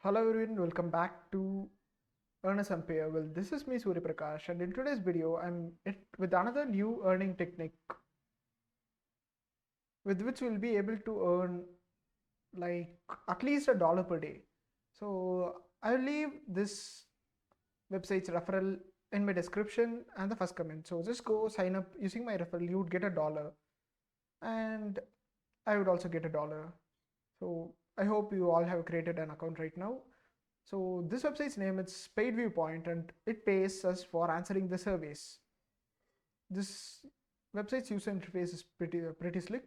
Hello everyone, welcome back to Earn and Pay. Well, this is me Surya Prakash, and in today's video, with another new earning technique with which we'll be able to earn like at least $1 per day. So I'll leave this website's referral in my description and the first comment. So just go sign up using my referral. You would get $1, and I would also get $1. So I hope you all have created an account right now. So this website's name is PaidViewPoint, and it pays us for answering the surveys. This website's user interface is pretty slick.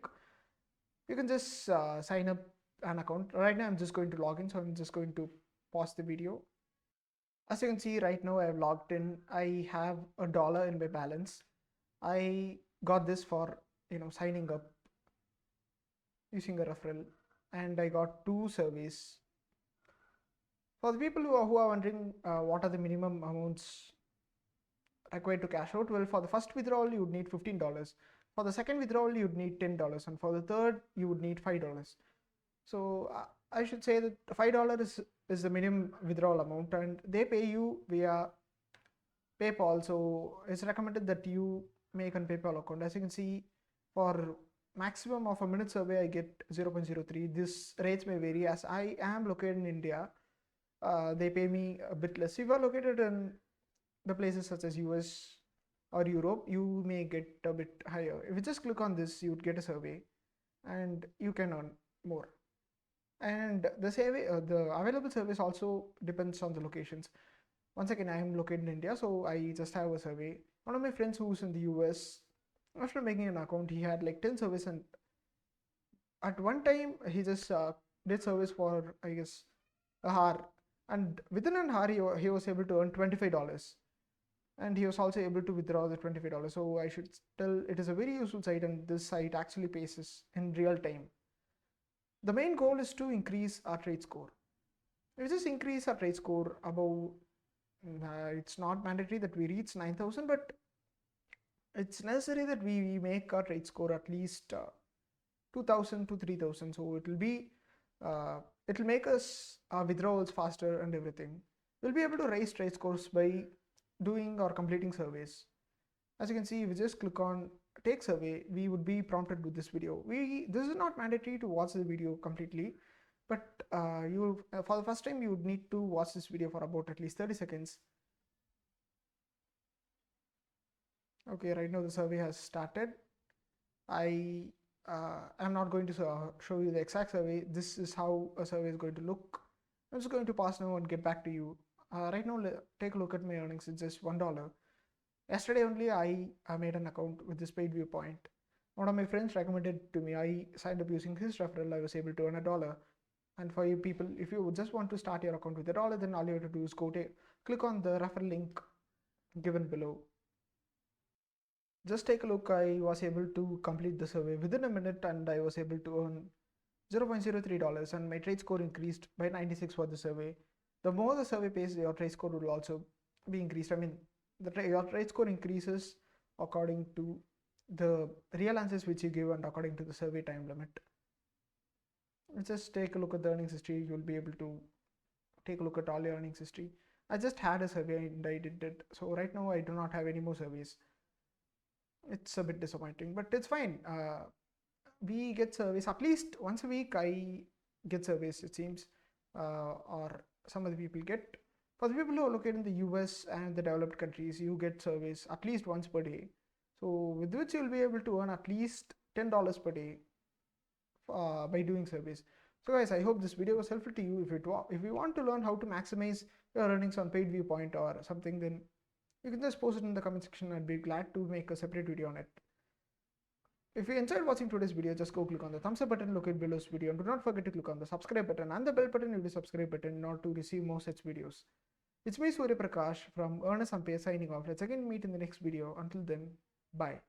You can just sign up an account. Right now I'm just going to log in, so I'm just going to pause the video. As you can see right now, I have logged in. I have $1 in my balance. I got this for signing up using a referral, and I got 2 surveys. For the people who are wondering what are the minimum amounts required to cash out, well, for the first withdrawal you would need $15. For the second withdrawal you would need $10, and for the third you would need $5. So I should say that $5 is the minimum withdrawal amount, and they pay you via PayPal. So it's recommended that you make a PayPal account. As you can see, for maximum of a minute survey I get 0.03. This rates may vary as I am located in India. They pay me a bit less. If you are located in the places such as US or Europe, you may get a bit higher. If you just click on this, you would get a survey and you can earn more. And the available service also depends on the locations. Once again, I am located in India, so I just have a survey. One of my friends who's in the US, after making an account, he had like 10 surveys, and at one time he just did service for, I guess, a hour, and within an hour he was able to earn $25, and he was also able to withdraw the $25. So I should tell it is a very useful site, and this site actually pays us in real time. The main goal is to increase our trade score. If we just increase our trade score above, it's not mandatory that we reach 9,000, but it's necessary that we make our trade score at least 2,000 to 3,000. So it'll make us our withdrawals faster and everything. We'll be able to raise trade scores by doing or completing surveys. As you can see, if we just click on take survey, we would be prompted with this video. This is not mandatory to watch the video completely, but for the first time you would need to watch this video for about at least 30 seconds. Okay, right now the survey has started. I'm not going to show you the exact survey. This is how a survey is going to look. I'm just going to pause now and get back to you. Right now, take a look at my earnings. It's just $1. Yesterday only I made an account with this PaidViewPoint. One of my friends recommended to me. I signed up using his referral. I was able to earn $1. And for you people, if you just want to start your account with $1, then all you have to do is click on the referral link given below. Just take a look. I was able to complete the survey within a minute, and I was able to earn $0.03, and my trade score increased by 96 for the survey. The more the survey pays, your trade score will also be increased. I mean, your trade score increases according to the real answers which you give and according to the survey time limit. Let's just take a look at the earnings history. You'll be able to take a look at all your earnings history. I just had a survey and I did it. So right now I do not have any more surveys. It's a bit disappointing, but it's fine. We get surveys at least once a week. I get surveys, it seems, or some other people get. For the people who are located in the US and the developed countries, you get surveys at least once per day. So with which you'll be able to earn at least $10 per day by doing surveys. So guys, I hope this video was helpful to you. If you want to learn how to maximize your earnings on PaidViewPoint or something, then you can just post it in the comment section. I'd be glad to make a separate video on it. If you enjoyed watching today's video, just go click on the thumbs up button located below this video, and do not forget to click on the subscribe button and the bell button if the subscribe button in order to receive more such videos. It's me Surya Prakash from Earn and Pay signing off. Let's again meet in the next video. Until then, bye.